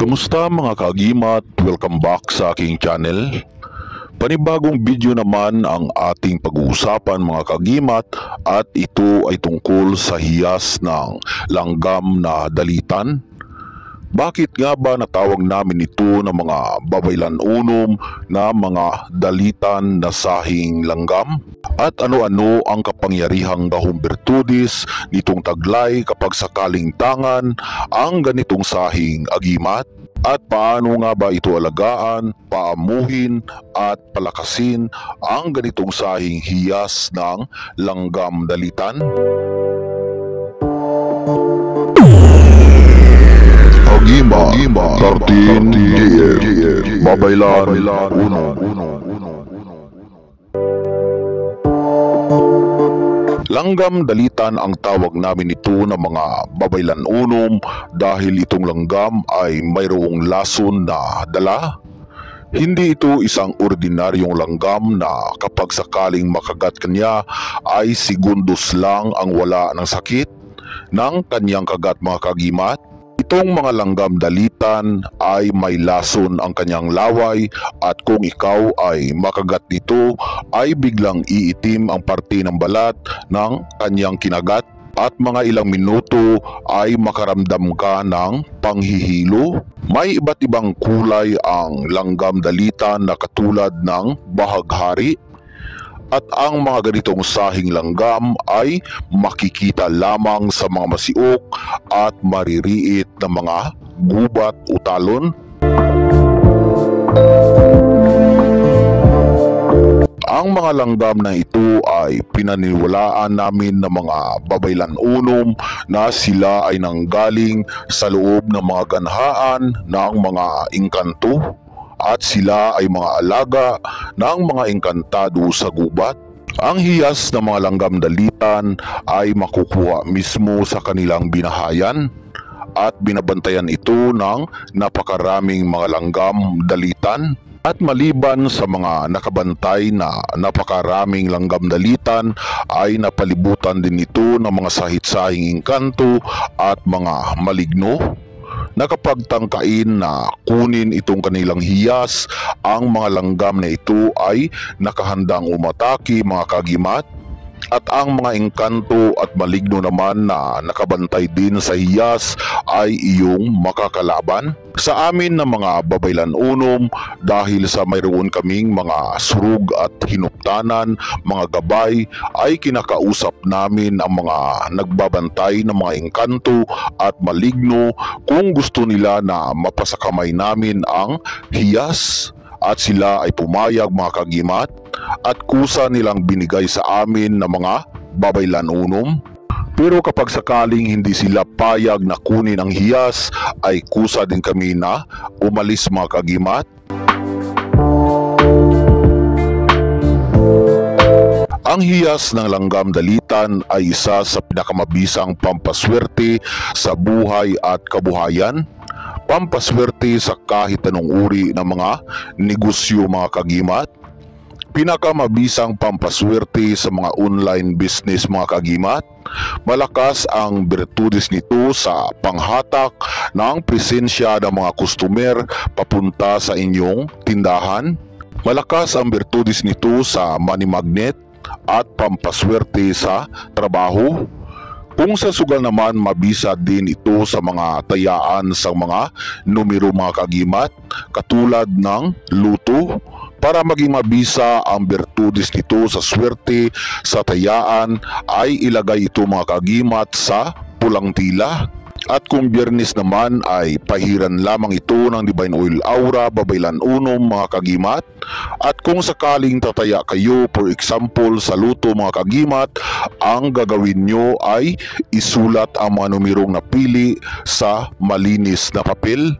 Kumusta mga kaagimat? Welcome back sa aking channel. Panibagong video naman ang ating pag-uusapan mga kaagimat at ito ay tungkol sa hiyas ng langgam na dalitan. Bakit nga ba natawag namin ito na mga babaylan-unom na mga dalitan na sahing langgam? At ano-ano ang kapangyarihang gahong bertudis nitong taglay kapag sakaling tangan ang ganitong sahing agimat? At paano nga ba ito alagaan, paamuhin at palakasin ang ganitong sahing hiyas ng langgam dalitan? Agima 13 GM Babaylan 1. Langgam dalitan ang tawag namin ito na mga babaylan-unom dahil itong langgam ay mayroong lason na dala. Hindi ito isang ordinaryong langgam na kapag sakaling makagat kanya ay segundos lang ang wala ng sakit ng kanyang kagat mga kagimat. Itong mga langgam dalitan ay may lason ang kanyang laway at kung ikaw ay makagat nito ay biglang iitim ang parte ng balat ng kanyang kinagat at mga ilang minuto ay makaramdam ka ng panghihilo. May iba't ibang kulay ang langgam dalitan na katulad ng bahaghari. At ang mga ganitong sahing langgam ay makikita lamang sa mga masiok at maririit na mga gubat o talon. Ang mga langgam na ito ay pinaniniwalaan namin ng mga babaylan-unom na sila ay nanggaling sa loob ng mga ganhaan ng mga engkanto. At sila ay mga alaga ng mga engkantado sa gubat. Ang hiyas ng mga langgam dalitan ay makukuha mismo sa kanilang binahayan at binabantayan ito ng napakaraming mga langgam dalitan. At maliban sa mga nakabantay na napakaraming langgam dalitan ay napalibutan din ito ng mga sahit-sahing engkanto at mga maligno na kapag tangkain na kunin itong kanilang hiyas, ang mga langgam na ito ay nakahandang umatake mga kagimat. At ang mga engkanto at maligno naman na nakabantay din sa hiyas ay iyong makakalaban. Sa amin na mga babaylan-unom dahil sa mayroon kaming mga surug at hinuptanan, mga gabay, ay kinakausap namin ang mga nagbabantay ng mga engkanto at maligno kung gusto nila na mapasakamay namin ang hiyas. At sila ay pumayag mga kagimat at kusa nilang binigay sa amin na mga babaylan-unom. Pero kapag sakaling hindi sila payag na kunin ang hiyas ay kusa din kami na umalis mga kagimat. Ang hiyas ng langgam dalitan ay isa sa pinakamabisang pampaswerte sa buhay at kabuhayan. Pampaswerte sa kahit anong uri ng mga negosyo mga kagimat. Pinakamabisang pampaswerte sa mga online business mga kagimat. Malakas ang bertudis nito sa panghatak ng presensya ng mga customer papunta sa inyong tindahan. Malakas ang bertudis nito sa money magnet at pampaswerte sa trabaho. Kung sa sugal naman mabisa din ito sa mga tayaan sa mga numero mga kagimat katulad ng luto. Para maging mabisa ang bertudis nito sa swerte sa tayaan ay ilagay ito mga kagimat sa pulang tila. At kung Biyernes naman ay pahiran lamang ito ng Divine Oil Aura babaylan-unom mga kagimat. At kung sakaling tataya kayo for example sa luto mga kagimat, ang gagawin nyo ay isulat ang mga numerong napili sa malinis na papel.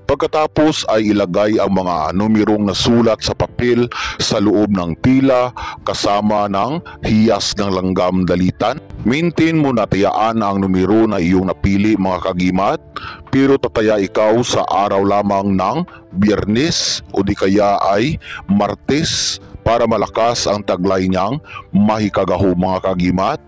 Pagkatapos ay ilagay ang mga numerong nasulat sa papel sa loob ng tila kasama ng hiyas ng langgam dalitan. Maintain mo na tayaan ang numero na iyong napili mga kagimat, pero tataya ikaw sa araw lamang ng Biyernes o di kaya ay Martes para malakas ang taglay niyang mahikagaho mga kagimat.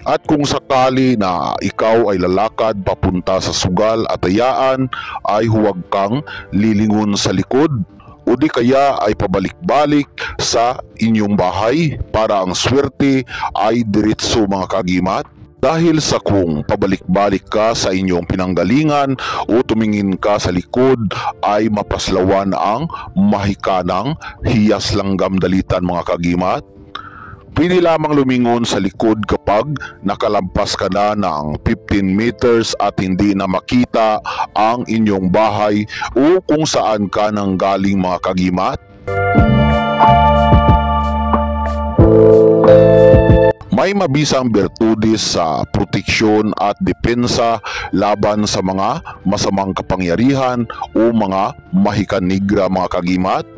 At kung sakali na ikaw ay lalakad papunta sa sugal at ayaan, ay huwag kang lilingon sa likod o di kaya ay pabalik-balik sa inyong bahay para ang swerte ay diretso mga kagimat. Dahil sa kung pabalik-balik ka sa inyong pinanggalingan o tumingin ka sa likod ay mapaslawan ang mahikanang hiyas langgam dalitan mga kagimat. Pwede lamang lumingon sa likod kapag nakalampas ka na ng 15 meters at hindi na makita ang inyong bahay o kung saan ka nang galing mga kagimat. May mabisang bertudes sa proteksyon at depensa laban sa mga masamang kapangyarihan o mga mahikanigra mga kagimat,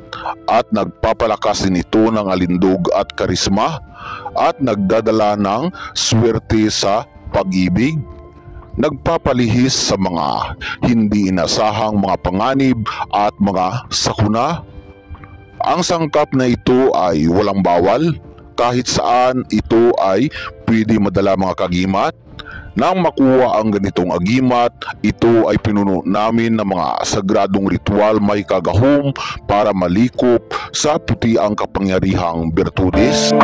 at nagpapalakas din ito ng alindog at karisma at nagdadala ng swerte sa pag-ibig. Nagpapalihis sa mga hindi inasahang mga panganib at mga sakuna. Ang sangkap na ito ay walang bawal. Kahit saan ito ay pwede madala mga kagimat. Nang makuha ang ganitong agimat, ito ay pinuno namin ng mga sagradong ritual may kagahom para malikop sa puti ang kapangyarihang bertudes.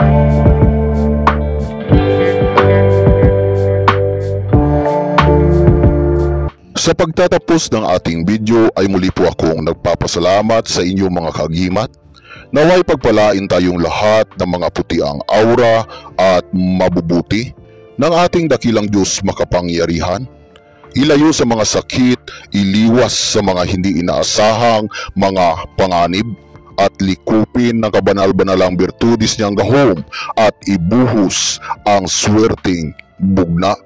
Sa pagtatapos ng ating video ay muli po akong nagpapasalamat sa inyong mga kagimat. Naway pagpalain tayong lahat ng mga putiang aura at mabubuti ng ating dakilang Diyos makapangyarihan. Ilayo sa mga sakit, iliwas sa mga hindi inaasahang mga panganib, at likupin ng kabanal-banalang bertudis niyang gahom at ibuhos ang swerteng bugna.